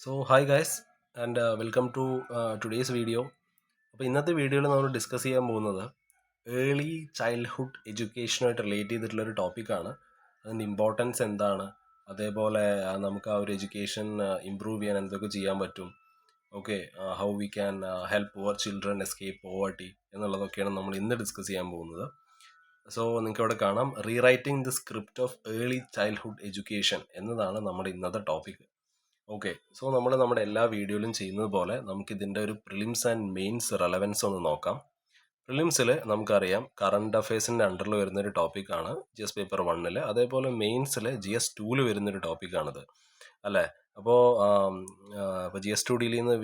Hi guys, and welcome to today's video. അപ്പോൾ ഇന്നത്തെ വീഡിയോയിൽ നമ്മൾ ഡിസ്കസ് ചെയ്യാൻ പോകുന്നത് ഏർലി ചൈൽഡ്ഹുഡ് എഡ്യൂക്കേഷനുമായിട്ട് റിലേറ്റ് ചെയ്തിട്ടുള്ളൊരു ടോപ്പിക്കാണ്. അതിൻ്റെ ഇമ്പോർട്ടൻസ് എന്താണ്, അതേപോലെ നമുക്ക് ആ ഒരു എഡ്യൂക്കേഷൻ ഇമ്പ്രൂവ് ചെയ്യാൻ എന്തൊക്കെ ചെയ്യാൻ പറ്റും, okay, how we can help poor children escape poverty എന്നുള്ളതൊക്കെയാണ് നമ്മൾ ഇന്ന് ഡിസ്കസ് ചെയ്യാൻ പോകുന്നത്. നിങ്ങൾക്ക് ഇവിടെ കാണാം, rewriting the script of early childhood education എന്നതാണ് നമ്മുടെ ഇന്നത്തെ ടോപ്പിക്. ഓക്കെ, നമ്മൾ നമ്മുടെ എല്ലാ വീഡിയോയിലും ചെയ്യുന്നത് പോലെ നമുക്ക് ഇതിൻ്റെ ഒരു പ്രിലിംസ് ആൻഡ് മെയിൻസ് റെലവൻസ് ഒന്ന് നോക്കാം. പ്രിലിംസിൽ നമുക്കറിയാം കറണ്ട് അഫയേഴ്സിൻ്റെ അണ്ടറിൽ വരുന്നൊരു ടോപ്പിക്കാണ് GS പേപ്പർ 1. അതേപോലെ മെയിൻസിൽ GS 2 വരുന്നൊരു ടോപ്പിക്കാണിത്, അല്ലേ? അപ്പോൾ GS 2 ഡീൽ ചെയ്യുന്ന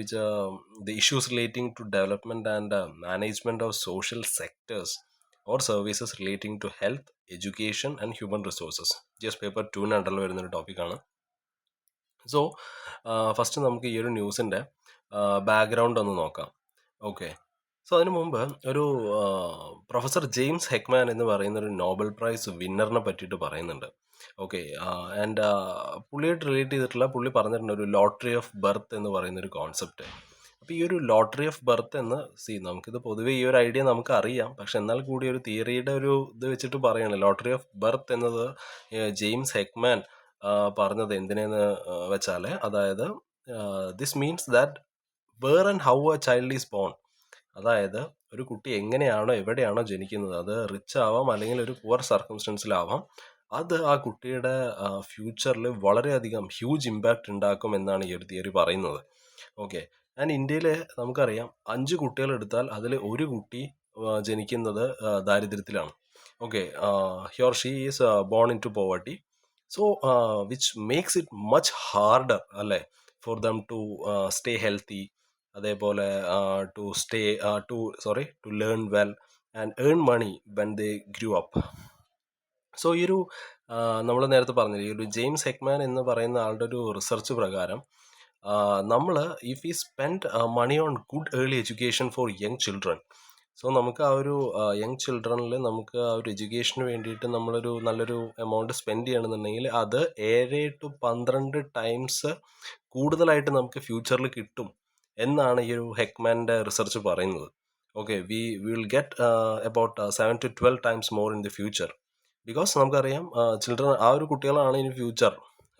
the issues relating to development and management of social sectors or services relating to health, education and human resources. GS paper 2 അണ്ടറിൽ വരുന്നൊരു ടോപ്പിക്കാണ്. ഫസ്റ്റ് നമുക്ക് ഈ ഒരു ന്യൂസിൻ്റെ ബാക്ക്ഗ്രൗണ്ട് ഒന്ന് നോക്കാം. ഓക്കെ, അതിനു മുമ്പ് ഒരു പ്രൊഫസർ ജെയിംസ് ഹെക്മാൻ എന്ന് പറയുന്ന ഒരു നോബൽ പ്രൈസ് വിന്നറിനെ പറ്റിയിട്ട് പറയുന്നുണ്ട്. ഓക്കെ, ആൻഡ് പുള്ളിയായിട്ട് റിലേറ്റ് ചെയ്തിട്ടുള്ള പുള്ളി പറഞ്ഞിട്ടുണ്ട് ഒരു ലോട്ടറി ഓഫ് ബർത്ത് എന്ന് പറയുന്ന ഒരു കോൺസെപ്റ്റ്. അപ്പോൾ ഈ ഒരു ലോട്ടറി ഓഫ് ബർത്ത് എന്ന് നമുക്കിത് പൊതുവേ ഈ ഒരു ഐഡിയ നമുക്ക് അറിയാം, പക്ഷെ എന്നാൽ കൂടി ഒരു തിയറിയുടെ ഒരു ഇത് വെച്ചിട്ട് പറയാണ്. ലോട്ടറി ഓഫ് ബർത്ത് എന്നത് ജെയിംസ് ഹെക്മാൻ പറഞ്ഞത് എന്തിനെന്ന് വെച്ചാൽ, അതായത് this means that where and how a child is born, അതായത് ഒരു കുട്ടി എങ്ങനെയാണോ എവിടെയാണോ ജനിക്കുന്നത്, അത് റിച്ച് ആവാം അല്ലെങ്കിൽ ഒരു പുവർ സർക്കംസ്റ്റൻസിലാവാം, അത് ആ കുട്ടിയുടെ ഫ്യൂച്ചറിൽ വളരെയധികം ഹ്യൂജ് ഇമ്പാക്റ്റ് ഉണ്ടാക്കും എന്നാണ് ഈ ഒരു തിയറി പറയുന്നത്. ഓക്കെ, ആൻഡ് ഇന്ത്യയിൽ നമുക്കറിയാം 5 കുട്ടികൾ എടുത്താൽ അതിൽ ഒരു കുട്ടി ജനിക്കുന്നത് ദാരിദ്ര്യത്തിലാണ്. Okay, he or she is born into poverty. Which makes it much harder, അല്ലേ, for them to stay healthy, അതേപോലെ to learn well and earn money when they grow up. ഈ ഒരു നമ്മൾ നേരത്തെ പറഞ്ഞില്ല, ഈ ഒരു ജെയിംസ് ഹെക്മാൻ എന്ന് പറയുന്ന ആളുടെ ഒരു റിസർച്ച് പ്രകാരം നമ്മൾ if you spend money on good early education for young children, നമുക്ക് ആ ഒരു യങ് ചിൽഡ്രനിൽ നമുക്ക് ആ ഒരു എഡ്യൂക്കേഷന് വേണ്ടിയിട്ട് നമ്മളൊരു നല്ലൊരു എമൗണ്ട് സ്പെൻഡ് ചെയ്യണമെന്നുണ്ടെങ്കിൽ അത് 7 to 12 ടൈംസ് കൂടുതലായിട്ട് നമുക്ക് ഫ്യൂച്ചറിൽ കിട്ടും എന്നാണ് ഈ ഒരു ഹെക്മാൻ്റെ റിസർച്ച് പറയുന്നത്. Okay, we will get about 7 to 12 times more in the future. Because നമുക്കറിയാം ചിൽഡ്രൻ ആ ഒരു കുട്ടികളാണ് ഇൻ ഫ്യൂച്ചർ,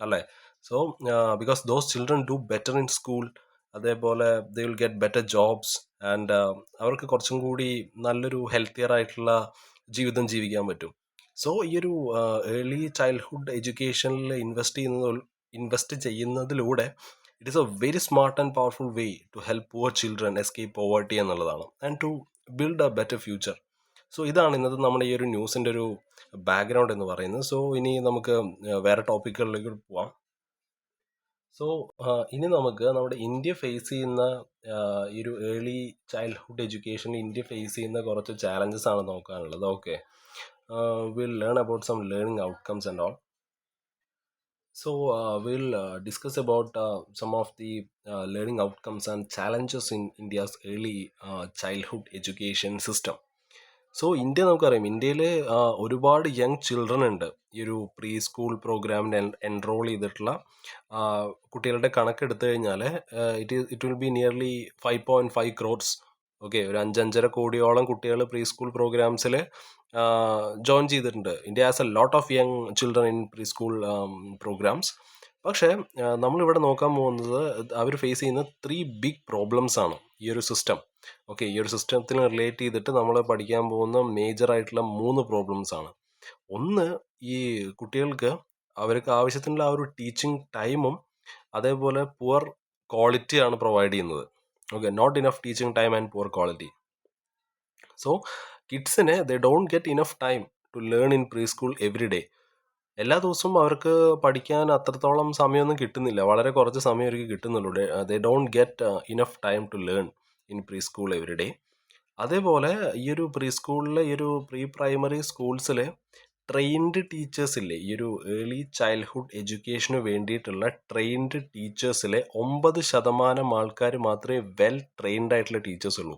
അല്ലേ? Because those children do better in school, അതേപോലെ they will get better jobs and അവർക്ക് കുറച്ചും കൂടി നല്ലൊരു ഹെൽത്തിയർ ആയിട്ടുള്ള ജീവിതം ജീവിക്കാൻ പറ്റും. ഈ ഒരു ഏർലി ചൈൽഡ്ഹുഡ് എഡ്യൂക്കേഷനിൽ ഇൻവെസ്റ്റ് ചെയ്യുന്നതിലൂടെ it is a very smart and powerful way to help poor children escape poverty എന്നുള്ളതാണ്, and to build a better future. ഇതാണ് ഇന്നത്തെ നമ്മുടെ ഈ ഒരു ന്യൂസിൻ്റെ ഒരു ബാക്ക്ഗ്രൗണ്ട് എന്ന് പറയുന്നത്. ഇനി നമുക്ക് വേറെ ടോപ്പിക്കുകളിലേക്ക് പോവാം. ഇനി നമുക്ക് നമ്മുടെ ഇന്ത്യ ഫേസ് ചെയ്യുന്ന ഈ ഒരു early childhood education India face ചെയ്യുന്ന കുറച്ച് ചാലഞ്ചസ് ആണ് നോക്കാനുള്ളത്. Okay, will learn about some learning outcomes and all. We'll discuss about some of the learning outcomes and challenges in India's early childhood education system. India നമുക്കറിയാം, ഇന്ത്യയിൽ ഒരുപാട് young children ഉണ്ട്. ഈ ഒരു പ്രീ സ്കൂൾ പ്രോഗ്രാമിന് enrol ചെയ്തിട്ടുള്ള കുട്ടികളുടെ കണക്കെടുത്തു കഴിഞ്ഞാൽ it will be nearly 5.5 crores. Okay, ഒരു 5-5.5 കോടിയോളം കുട്ടികൾ പ്രീ സ്കൂൾ പ്രോഗ്രാംസിൽ ജോയിൻ ചെയ്തിട്ടുണ്ട്. India has a lot of young children in pre school programmes. പക്ഷേ നമ്മളിവിടെ നോക്കാൻ പോകുന്നത് അവർ ഫേസ് ചെയ്യുന്ന 3 ബിഗ് പ്രോബ്ലംസ് ആണ് ഈ ഒരു സിസ്റ്റം. ഓക്കെ, ഈ ഒരു സിസ്റ്റത്തിന് റിലേറ്റ് ചെയ്തിട്ട് നമ്മൾ പഠിക്കാൻ പോകുന്ന മേജർ ആയിട്ടുള്ള 3 പ്രോബ്ലംസ് ആണ്. ഒന്ന്, ഈ കുട്ടികൾക്ക് അവർക്ക് ആവശ്യത്തിനുള്ള ആ ഒരു ടീച്ചിങ് ടൈമും അതേപോലെ പുവർ ക്വാളിറ്റിയാണ് പ്രൊവൈഡ് ചെയ്യുന്നത്. Okay, not enough teaching time and poor quality. കിഡ്സിനെ they don't get enough time to learn in pre school every day. എല്ലാ ദിവസവും അവർക്ക് പഠിക്കാൻ അത്രത്തോളം സമയമൊന്നും കിട്ടുന്നില്ല, വളരെ കുറച്ച് സമയം അവർക്ക് കിട്ടുന്നുള്ളൂ. They don't get enough time to learn in pre school every day. അതേപോലെ ഈ ഒരു പ്രീ സ്കൂളിലെ ഈ ഒരു പ്രീ പ്രൈമറി സ്കൂൾസിലെ ട്രെയിൻഡ് ടീച്ചേഴ്സ് ഇല്ലേ, ഈ ഒരു ഏർലി ചൈൽഡ്ഹുഡ് എഡ്യൂക്കേഷന് വേണ്ടിയിട്ടുള്ള ട്രെയിൻഡ് ടീച്ചേഴ്സിലെ 9% ആൾക്കാർ മാത്രമേ വെൽ ട്രെയിൻഡ് ആയിട്ടുള്ള ടീച്ചേഴ്സ് ഉള്ളൂ.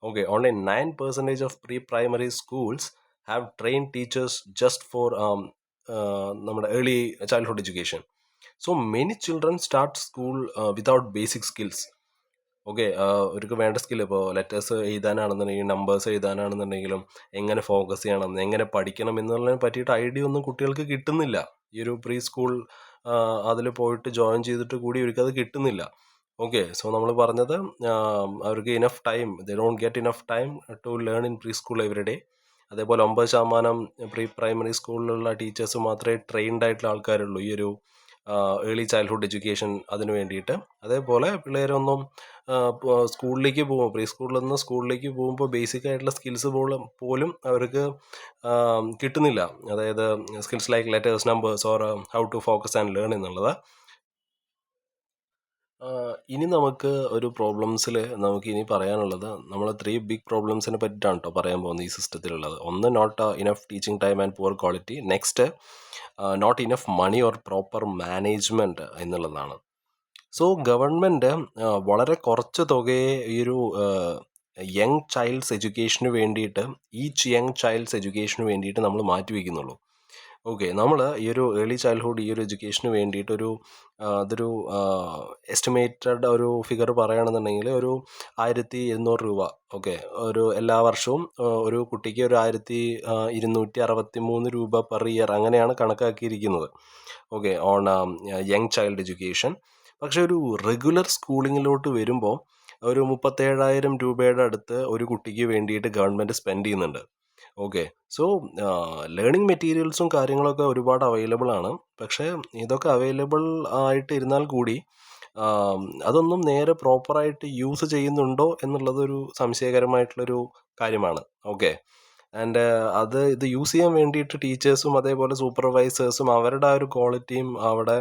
Okay, only 9% of pre-primary schools have trained teachers just for നമ്മുടെ early childhood education. So many children start school without basic skills. Okay, അവർക്ക് വേണ്ട സ്കിൽ ഇപ്പോൾ ലെറ്റേഴ്സ് എഴുതാനാണെന്നുണ്ടെങ്കിലും നമ്പേഴ്സ് എഴുതാനാണെന്നുണ്ടെങ്കിലും എങ്ങനെ ഫോക്കസ് ചെയ്യണം, എങ്ങനെ പഠിക്കണം എന്നുള്ളതിനെ പറ്റിയിട്ട് ഐഡിയ ഒന്നും കുട്ടികൾക്ക് കിട്ടുന്നില്ല. ഈ ഒരു പ്രീ സ്കൂൾ അതിൽ പോയിട്ട് ജോയിൻ ചെയ്തിട്ട് കൂടി അവർക്കത് കിട്ടുന്നില്ല. ഓക്കെ, സോ നമ്മൾ പറഞ്ഞത് അവർക്ക് enough time, they don't get enough time to learn in pre school every day. അതേപോലെ 9% പ്രീ പ്രൈമറി സ്കൂളിലുള്ള ടീച്ചേഴ്സ് മാത്രമേ ട്രെയിൻഡ് ആയിട്ടുള്ള ആൾക്കാരുള്ളൂ ഈ ഒരു ഏർലി ചൈൽഡ്ഹുഡ് എഡ്യൂക്കേഷൻ അതിന് വേണ്ടിയിട്ട്. അതേപോലെ പിള്ളേരൊന്നും സ്കൂളിലേക്ക് പോകുമ്പോൾ, പ്രീ സ്കൂളിൽ നിന്ന് സ്കൂളിലേക്ക് പോകുമ്പോൾ ബേസിക് ആയിട്ടുള്ള സ്കിൽസ് പോലും അവർക്ക് കിട്ടുന്നില്ല. അതായത് skills like letters, numbers or how to focus and learn എന്നുള്ളത്. ഇനി നമുക്ക് ഒരു പ്രോബ്ലംസിൽ നമുക്ക് ഇനി പറയാനുള്ളത്, നമ്മൾ 3 ബിഗ് പ്രോബ്ലംസിനെ പറ്റിയിട്ടാണ് കേട്ടോ പറയാൻ പോകുന്നത് ഈ സിസ്റ്റത്തിലുള്ളത്. ഒന്ന്, not enough teaching time and poor quality. Next, not enough money or proper management എന്നുള്ളതാണ്. സോ ഗവൺമെൻറ് വളരെ കുറച്ച് തുകയെ ഈ ഒരു യങ് ചൈൽഡ്സ് എഡ്യൂക്കേഷന് വേണ്ടിയിട്ട്, ഈച്ച് യങ് ചൈൽഡ്സ് എഡ്യൂക്കേഷന് വേണ്ടിയിട്ട് നമ്മൾ മാറ്റിവെക്കുന്നുള്ളൂ. ഓക്കെ, നമ്മൾ ഈ ഒരു ഏർലി ചൈൽഡ്ഹുഡ് ഈ ഒരു എഡ്യൂക്കേഷന് വേണ്ടിയിട്ടൊരു അതൊരു എസ്റ്റിമേറ്റഡ് ഒരു ഫിഗർ പറയുകയാണെന്നുണ്ടെങ്കിൽ ഒരു 1200 രൂപ. ഓക്കെ, ഒരു എല്ലാ വർഷവും ഒരു കുട്ടിക്ക് ഒരു 1263 രൂപ പെർ ഇയർ അങ്ങനെയാണ് കണക്കാക്കിയിരിക്കുന്നത്. Okay, on young child education. പക്ഷെ ഒരു റെഗുലർ സ്കൂളിങ്ങിലോട്ട് വരുമ്പോൾ ഒരു 37,000 രൂപയുടെ അടുത്ത് ഒരു കുട്ടിക്ക് വേണ്ടിയിട്ട് ഗവൺമെൻറ് സ്പെൻഡ് ചെയ്യുന്നുണ്ട്. ഓക്കെ, സോ ലേണിംഗ് മെറ്റീരിയൽസും കാര്യങ്ങളൊക്കെ ഒരുപാട് അവൈലബിൾ ആണ്. പക്ഷേ ഇതൊക്കെ അവൈലബിൾ ആയിട്ട് ഇരുന്നാൽ കൂടി അതൊന്നും നേരെ പ്രോപ്പറായിട്ട് യൂസ് ചെയ്യുന്നുണ്ടോ എന്നുള്ളതൊരു സംശയകരമായിട്ടുള്ളൊരു കാര്യമാണ്. ഓക്കെ, ആൻഡ് ഇത് യൂസ് ചെയ്യാൻ വേണ്ടിയിട്ട് ടീച്ചേഴ്സും അതേപോലെ സൂപ്പർവൈസേഴ്സും അവരുടെ ആ ഒരു ക്വാളിറ്റിയും അവിടെ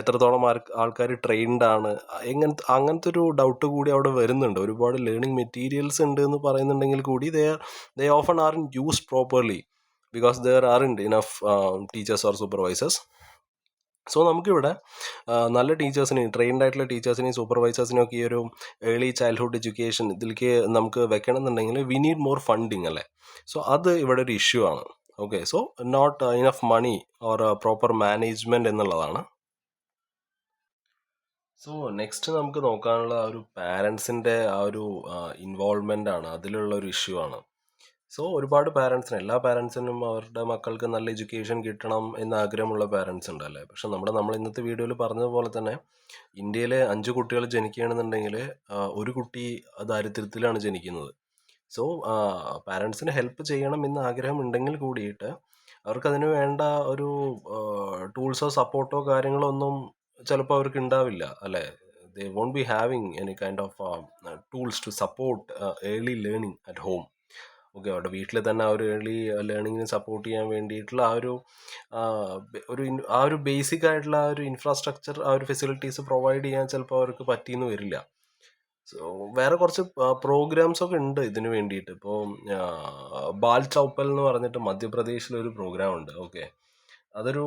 എത്രത്തോളം ആൾക്കാർ ട്രെയിൻഡ് ആണ്, അങ്ങനത്തെ ഒരു ഡൗട്ട് കൂടി അവിടെ വരുന്നുണ്ട്. ഒരുപാട് ലേണിംഗ് മെറ്റീരിയൽസ് ഉണ്ട് എന്ന് പറയുന്നുണ്ടെങ്കിൽ കൂടി they often aren't used properly because there aren't enough teachers or supervisors. So നമുക്കിവിടെ നല്ല ടീച്ചേഴ്സിനെയും ട്രെയിൻഡ് ആയിട്ടുള്ള ടീച്ചേഴ്സിനെയും സൂപ്പർവൈസേഴ്സിനെയും ഒക്കെ ഈ ഒരു ഏർലി ചൈൽഡ്ഹുഡ് എഡ്യൂക്കേഷൻ ഇതിലേക്ക് നമുക്ക് വെക്കണം എന്നുണ്ടെങ്കിൽ വി നീഡ് മോർ ഫണ്ടിങ് അല്ലേ. സോ അത് ഇവിടെ ഒരു ഇഷ്യൂ ആണ്. Okay, so not enough money or proper management എന്നുള്ളതാണ്. സോ നെക്സ്റ്റ് നമുക്ക് നോക്കാനുള്ള ആ ഒരു പാരൻസിൻ്റെ ആ ഒരു ഇൻവോൾവ്മെൻ്റ് ആണ്, അതിലുള്ള ഒരു ഇഷ്യൂ ആണ്. സോ ഒരുപാട് എല്ലാ പാരൻസിനും അവരുടെ മക്കൾക്ക് നല്ല എഡ്യൂക്കേഷൻ കിട്ടണം എന്ന ആഗ്രഹമുള്ള പാരൻസ് ഉണ്ടല്ലേ. പക്ഷെ നമ്മൾ ഇന്നത്തെ വീഡിയോയിൽ പറഞ്ഞതുപോലെ തന്നെ ഇന്ത്യയിലെ 5 കുട്ടികൾ ജനിക്കുകയാണെന്നുണ്ടെങ്കിൽ ഒരു കുട്ടി ദാരിദ്ര്യത്തിലാണ് ജനിക്കുന്നത്. സോ പാരൻസിന് ഹെൽപ്പ് ചെയ്യണം എന്ന് ആഗ്രഹം ഉണ്ടെങ്കിൽ കൂടിയിട്ട് അവർക്കതിന് വേണ്ട ഒരു ടൂൾസോ സപ്പോർട്ടോ കാര്യങ്ങളോ ഒന്നും ചിലപ്പോൾ അവർക്ക് ഉണ്ടാവില്ല അല്ലേ. They won't be having any kind of tools to support early learning at home. Okay, അവരുടെ വീട്ടിൽ തന്നെ ആ ഒരു ഏർലി ലേണിങ്ങിന് സപ്പോർട്ട് ചെയ്യാൻ വേണ്ടിയിട്ടുള്ള ആ ഒരു ബേസിക് ആയിട്ടുള്ള ആ ഒരു ഇൻഫ്രാസ്ട്രക്ചർ, ആ ഒരു ഫെസിലിറ്റീസ് പ്രൊവൈഡ് ചെയ്യാൻ ചിലപ്പോൾ അവർക്ക് പറ്റിയെന്ന് വരില്ല. സോ വേറെ കുറച്ച് പ്രോഗ്രാംസ് ഒക്കെ ഉണ്ട് ഇതിന് വേണ്ടിയിട്ട്. ഇപ്പോൾ ബാൽ ചൗപ്പൽ എന്ന് പറഞ്ഞിട്ട് മധ്യപ്രദേശിലൊരു പ്രോഗ്രാം ഉണ്ട്. ഓക്കെ, അതൊരു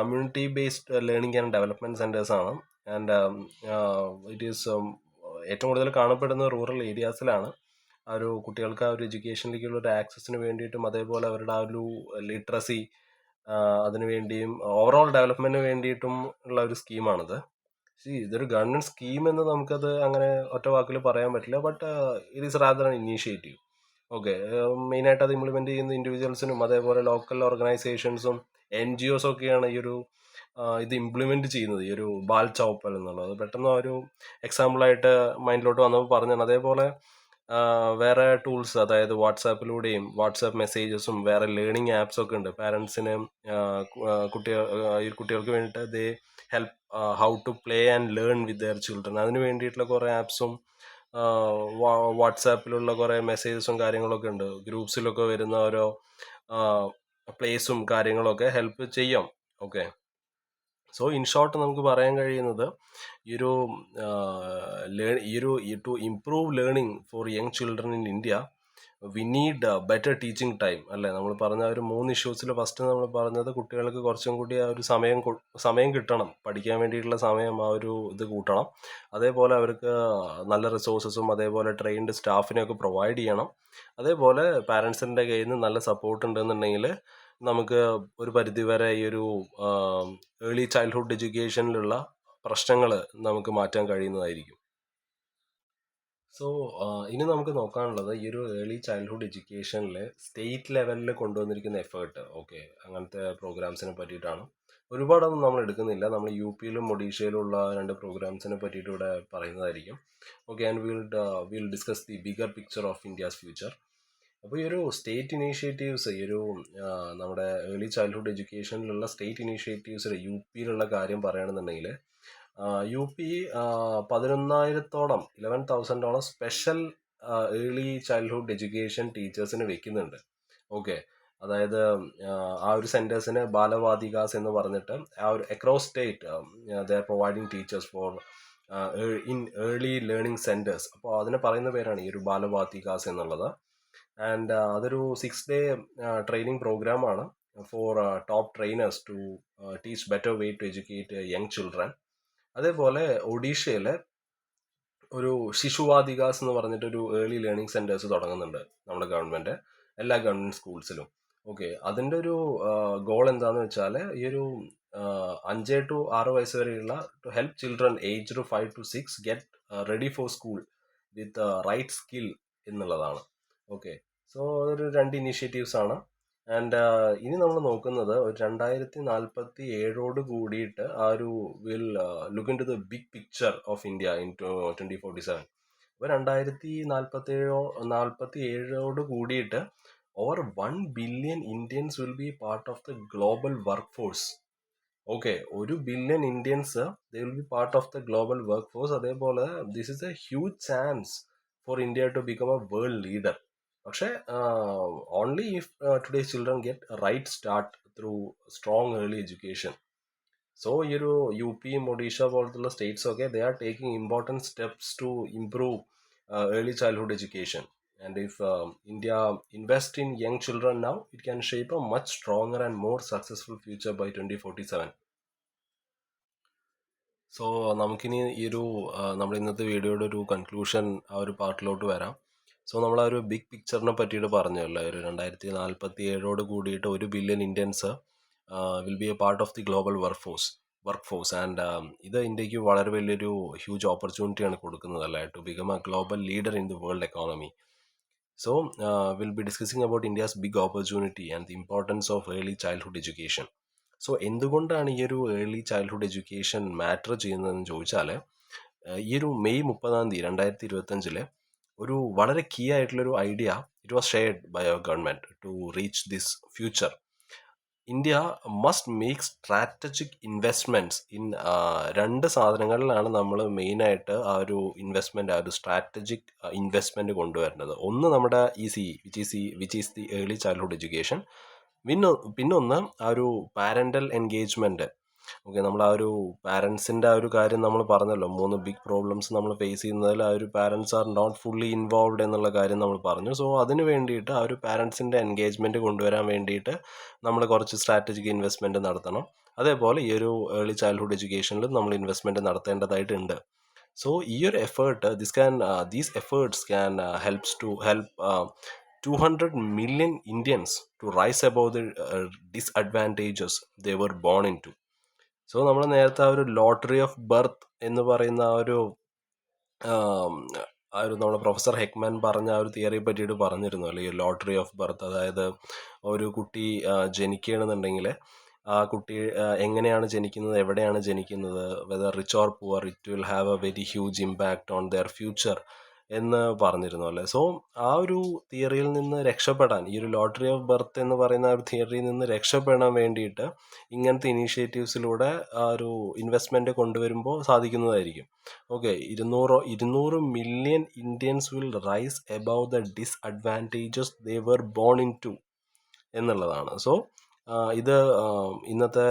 community based learning and development centres ആണ്. ആൻഡ് ഇറ്റ് ഈസ് ഏറ്റവും കൂടുതൽ കാണപ്പെടുന്ന റൂറൽ ഏരിയാസിലാണ്. ആ ഒരു കുട്ടികൾക്ക് ആ ഒരു എഡ്യൂക്കേഷനിലേക്കുള്ള ഒരു ആക്സസിന് വേണ്ടിയിട്ടും അതേപോലെ അവരുടെ ആ ഒരു ലിറ്ററസി അതിനു വേണ്ടിയും ഓവറോൾ ഡെവലപ്മെൻറ്റിന് വേണ്ടിയിട്ടും ഉള്ള ഒരു സ്കീമാണിത്. ഇതൊരു ഗവൺമെൻറ് സ്കീം എന്ന് നമുക്കത് അങ്ങനെ ഒറ്റ വാക്കിൽ പറയാൻ പറ്റില്ല. But it is rather an initiative. Okay, മെയിനായിട്ട് അത് ഇംപ്ലിമെൻറ്റ് ചെയ്യുന്ന ഇൻഡിവിജ്വൽസിനും അതേപോലെ ലോക്കൽ ഓർഗനൈസേഷൻസും NGOs ഒക്കെയാണ് ഈ ഒരു ഇത് ഇംപ്ലിമെൻറ്റ് ചെയ്യുന്നത്, ഈ ഒരു ബാൽ ചൗപ്പൽ എന്നുള്ളത്. പെട്ടെന്ന് ഒരു എക്സാമ്പിളായിട്ട് മൈൻഡിലോട്ട് വന്നപ്പോൾ പറഞ്ഞാണ്. അതേപോലെ വേറെ ടൂൾസ്, അതായത് വാട്സാപ്പിലൂടെയും വാട്സാപ്പ് മെസ്സേജസും വേറെ ലേണിംഗ് ആപ്സ് ഒക്കെ ഉണ്ട് പാരൻസിന് കുട്ടികൾക്ക് വേണ്ടിയിട്ട്. They help how to play and learn with their children. അതിന് വേണ്ടിയിട്ടുള്ള കുറേ ആപ്സും വാട്സാപ്പിലുള്ള കുറേ മെസ്സേജസും കാര്യങ്ങളൊക്കെ ഉണ്ട്. ഗ്രൂപ്പ്സിലൊക്കെ വരുന്ന ഓരോ പ്ലേസും കാര്യങ്ങളൊക്കെ ഹെൽപ്പ് ചെയ്യാം. ഓക്കെ, സോ ഇൻ ഷോർട്ട് നമുക്ക് പറയാൻ കഴിയുന്നത് to improve learning for young children in India we need better teaching time അല്ലേ. നമ്മൾ പറഞ്ഞ ഒരു 3 ഇഷ്യൂസിൽ ഫസ്റ്റ് നമ്മൾ പറഞ്ഞത് കുട്ടികൾക്ക് കുറച്ചും കൂടി ആ ഒരു സമയം കിട്ടണം, പഠിക്കാൻ വേണ്ടിയിട്ടുള്ള സമയം ആ ഒരു ഇത് കൂട്ടണം. അതേപോലെ അവർക്ക് നല്ല റിസോഴ്സസും അതേപോലെ ട്രെയിൻഡ് സ്റ്റാഫിനെയൊക്കെ പ്രൊവൈഡ് ചെയ്യണം. അതേപോലെ പാരൻസിൻ്റെ കയ്യിൽ നിന്ന് നല്ല സപ്പോർട്ട് ഉണ്ടെന്നുണ്ടെങ്കിൽ നമുക്ക് ഒരു പരിധിവരെ ഈ ഒരു ഏർലി ചൈൽഡ്ഹുഡ് എഡ്യൂക്കേഷനിലുള്ള പ്രശ്നങ്ങൾ നമുക്ക് മാറ്റാൻ കഴിയുന്നതായിരിക്കും. സോ ഇനി നമുക്ക് നോക്കാനുള്ളത് ഈ ഒരു ഏർലി ചൈൽഡ്ഹുഡ് എഡ്യൂക്കേഷനിൽ സ്റ്റേറ്റ് ലെവലിൽ കൊണ്ടുവന്നിരിക്കുന്ന എഫേർട്ട്. ഓക്കെ, അങ്ങനത്തെ പ്രോഗ്രാംസിനെ പറ്റിയിട്ടാണ്. ഒരുപാടൊന്നും നമ്മൾ എടുക്കുന്നില്ല. നമ്മൾ യു പിയിലും ഒഡീഷയിലും ഉള്ള 2 പ്രോഗ്രാംസിനെ പറ്റിയിട്ട് ഇവിടെ പറയുന്നതായിരിക്കും. Okay, and will discuss the bigger picture of India's future. അപ്പോൾ ഈ ഒരു സ്റ്റേറ്റ് ഇനീഷ്യേറ്റീവ്സ്, ഈ ഒരു നമ്മുടെ ഏർലി ചൈൽഡ്ഹുഡ് എഡ്യൂക്കേഷനിലുള്ള സ്റ്റേറ്റ് ഇനീഷ്യേറ്റീവ്സിൽ യു പിയിലുള്ള കാര്യം പറയുകയാണെന്നുണ്ടെങ്കിൽ, യു പി 11,000-ഓളം 11,000-ഓളം സ്പെഷ്യൽ ഏർലി ചൈൽഡ്ഹുഡ് എഡ്യൂക്കേഷൻ ടീച്ചേഴ്സിന് വെക്കുന്നുണ്ട്. ഓക്കെ, അതായത് ആ ഒരു സെൻറ്റേഴ്സിന് ബാലവാദികാസ് എന്ന് പറഞ്ഞിട്ട് ആ ഒരു across state they are providing teachers four in early learning centres. അപ്പോൾ അതിനെ പറയുന്ന പേരാണ് ഈ ഒരു ബാലവാദികാസ് എന്നുള്ളത്. ആൻഡ് അതൊരു 6-day ട്രെയിനിങ് പ്രോഗ്രാമാണ് for top trainers to teach better way to educate young children. അതേപോലെ ഒഡീഷയിലെ ഒരു ശിശുവാദികാസ് എന്ന് പറഞ്ഞിട്ടൊരു ഏർലി ലേണിംഗ് സെൻറ്റേഴ്സ് തുടങ്ങുന്നുണ്ട് നമ്മുടെ ഗവൺമെൻറ്, എല്ലാ ഗവൺമെൻറ് സ്കൂൾസിലും. ഓക്കെ, അതിൻ്റെ ഒരു ഗോൾ എന്താണെന്ന് വെച്ചാൽ ഈ ഒരു 5 to 6 വയസ്സ് വരെയുള്ള to help children aged 5 to 6 get ready for school with right skill എന്നുള്ളതാണ്. ഓക്കെ, സോ ഒരു 2 ഇനീഷ്യേറ്റീവ്സ് ആണ്. ആൻഡ് ഇനി നമ്മൾ നോക്കുന്നത് ഒരു 2047 കൂടിയിട്ട് ആ ഒരു will look into the big picture of India in 2047. അപ്പോൾ 2047 കൂടിയിട്ട് over 1 billion Indians will be part of the global work force. Okay, 1 billion Indians they will be part of the global work force. അതേപോലെ this is a huge chance for India to become a world leader. പക്ഷേ only if today's children get right start through strong early education. So ഈ ഒരു U പിയും ഒഡീഷ പോലത്തുള്ള states ഒക്കെ they are taking important steps to improve early childhood education. And if India invest in young children now, it can shape a much stronger and more successful future by 2047. So നമുക്കിനി ഈ ഒരു നമ്മുടെ ഇന്നത്തെ വീഡിയോയുടെ ഒരു conclusion ആ ഒരു പാർട്ടിലോട്ട് വരാം. സോ നമ്മൾ ആ ഒരു ബിഗ് പിക്ചറിനെ പറ്റിയിട്ട് പറഞ്ഞല്ലോ, ഒരു 2047 കൂടിയിട്ട് 1 billion Indians will be a part of the global work force. And ഇത് ഇന്ത്യക്ക് വളരെ വലിയൊരു ഹ്യൂജ് ഓപ്പർച്യൂണിറ്റിയാണ് കൊടുക്കുന്നത് അല്ലേ, to become a global leader in the world economy. So will be discussing about India's big opportunity and the importance of early childhood education. So എന്തുകൊണ്ടാണ് ഈ ഒരു ഏർലി ചൈൽഡ്ഹുഡ് എഡ്യൂക്കേഷൻ മാറ്റർ ചെയ്യുന്നതെന്ന് ചോദിച്ചാൽ, ഈ ഒരു മെയ് 30 2025 ഒരു വളരെ കീ ആയിട്ടുള്ളൊരു idea it was shared by our government to reach this future. India must make strategic investments in 2 സാധനങ്ങളിലാണ് നമ്മൾ മെയിനായിട്ട് ആ ഒരു ഇൻവെസ്റ്റ്മെൻറ്റ്, ആ ഒരു സ്ട്രാറ്റജിക് ഇൻവെസ്റ്റ്മെൻറ്റ് കൊണ്ടുവരേണ്ടത്. ഒന്ന് നമ്മുടെ which is the early childhood education. പിന്നൊന്ന് ആ ഒരു പാരൻ്റൽ എൻഗേജ്മെൻറ്റ്. ഓക്കെ, നമ്മൾ ആ ഒരു പാരൻസിൻ്റെ ആ ഒരു കാര്യം നമ്മൾ പറഞ്ഞല്ലോ, 3 ബിഗ് പ്രോബ്ലംസ് നമ്മൾ ഫേസ് ചെയ്യുന്നതിൽ ആ ഒരു parents are not fully involved എന്നുള്ള കാര്യം നമ്മൾ പറഞ്ഞു. സോ അതിന് വേണ്ടിയിട്ട് ആ ഒരു പാരൻസിൻ്റെ എൻഗേജ്മെൻറ്റ് കൊണ്ടുവരാൻ വേണ്ടിയിട്ട് നമ്മൾ കുറച്ച് സ്ട്രാറ്റജിക് ഇൻവെസ്റ്റ്മെൻറ്റ് നടത്തണം. അതേപോലെ ഈ ഒരു ഏർലി ചൈൽഡ്ഹുഡ് എഡ്യൂക്കേഷനിലും നമ്മൾ ഇൻവെസ്റ്റ്മെൻറ്റ് നടത്തേണ്ടതായിട്ടുണ്ട്. സോ ഈ ഒരു effort these efforts can help 200 million Indians to rise above the disadvantages they were born into. So നമ്മൾ നേരത്തെ ആ ഒരു ലോട്ടറി ഓഫ് ബർത്ത് എന്ന് പറയുന്ന നമ്മുടെ പ്രൊഫസർ ഹെക്മാൻ പറഞ്ഞ ആ ഒരു തിയറിയെ പറ്റിയിട്ട് പറഞ്ഞിരുന്നു അല്ലേ, ഈ ലോട്ടറി ഓഫ് ബർത്ത്. അതായത് ഒരു കുട്ടി ജനിക്കുകയാണെന്നുണ്ടെങ്കിൽ ആ കുട്ടി എങ്ങനെയാണ് ജനിക്കുന്നത്, എവിടെയാണ് ജനിക്കുന്നത്, whether rich or poor, it will have A very huge impact on their future എന്ന് പറഞ്ഞിരുന്നു അല്ലേ. സോ ആ ഒരു തിയറിയിൽ നിന്ന് രക്ഷപ്പെടാൻ, ഈ ഒരു ലോട്ടറി ഓഫ് ബർത്ത് എന്ന് പറയുന്ന ആ ഒരു തിയറിയിൽ നിന്ന് രക്ഷപ്പെടാൻ വേണ്ടിയിട്ട് ഇങ്ങനത്തെ ഇനീഷ്യേറ്റീവ്സിലൂടെ ആ ഒരു ഇൻവെസ്റ്റ്മെൻറ്റ് കൊണ്ടുവരുമ്പോൾ സാധിക്കുന്നതായിരിക്കും. Okay, 200 million Indians will rise above the disadvantages they were born into എന്നുള്ളതാണ്. സോ ഇത് ഇന്നത്തെ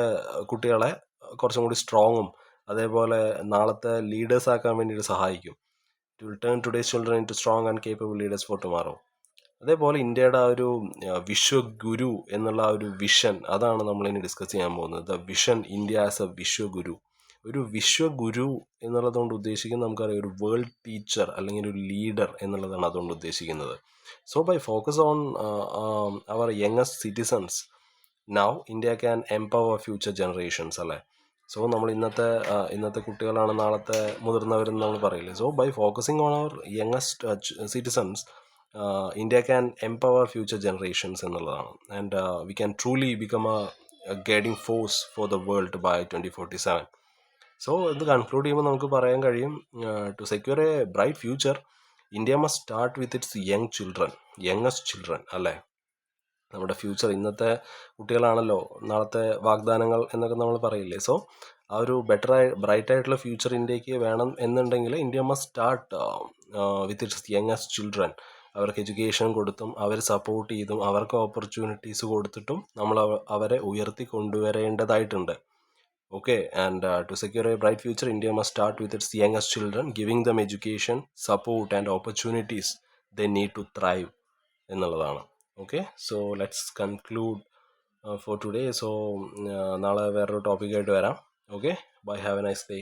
കുട്ടികളെ കുറച്ചും കൂടി സ്ട്രോങ്ങും അതേപോലെ നാളത്തെ ലീഡേഴ്സ് ആക്കാൻ വേണ്ടിയിട്ട് സഹായിക്കും. To turn today's children into strong and capable leaders for tomorrow. അതേപോലെ ഇന്ത്യയുടെ ആ ഒരു വിശ്വഗുരു എന്നുള്ള ആ ഒരു വിഷൻ, അതാണ് നമ്മളിനി ഡിസ്കസ് ചെയ്യാൻ പോകുന്നത്. The vision India as a Vishwaguru. ഒരു വിശ്വഗുരു എന്നുള്ളതുകൊണ്ട് ഉദ്ദേശിക്കുന്നത് നമുക്കറിയാം, ഒരു വേൾഡ് ടീച്ചർ അല്ലെങ്കിൽ ഒരു ലീഡർ എന്നുള്ളതാണ് അതുകൊണ്ട് ഉദ്ദേശിക്കുന്നത്. So by focus on our youngest citizens, now India can empower future generations അല്ലേ. സോ നമ്മൾ ഇന്നത്തെ കുട്ടികളാണ് നാളത്തെ മുതിർന്നവരെന്ന് നമ്മൾ പറയില്ലേ. So by focusing on our youngest citizens, India can empower future generations എന്നുള്ളതാണ്. And we can truly become a guiding force for the world by 2047. So ഇത് കൺക്ലൂഡ് ചെയ്യുമ്പോൾ നമുക്ക് പറയാൻ കഴിയും, to secure a bright future India must start with its youngest children അല്ലേ. നമ്മുടെ future ഇന്നത്തെ കുട്ടികളാണല്ലോ നാളത്തെ വാഗ്ദാനങ്ങൾ എന്നൊക്കെ നമ്മൾ പറയില്ലേ. സോ ആ ഒരു ബ്രൈറ്റ് ആയിട്ടുള്ള ഫ്യൂച്ചർ ഇന്ത്യക്ക് വേണം എന്നുണ്ടെങ്കിൽ India must start with its youngest children. അവർക്ക് എഡ്യൂക്കേഷൻ കൊടുത്തും അവരെ സപ്പോർട്ട് ചെയ്തും അവർക്ക് ഓപ്പർച്യൂണിറ്റീസ് കൊടുത്തിട്ടും നമ്മൾ അവരെ ഉയർത്തി കൊണ്ടുവരേണ്ടതായിട്ടുണ്ട്. Okay, and to secure a bright future, India must start with its youngest children, giving them education, support, and opportunities they need to thrive എന്നുള്ളതാണ്. Okay, so let's conclude for today. So നാളെ വേറൊരു ടോപ്പിക്കായിട്ട് വരാം. Okay, bye, have a nice day.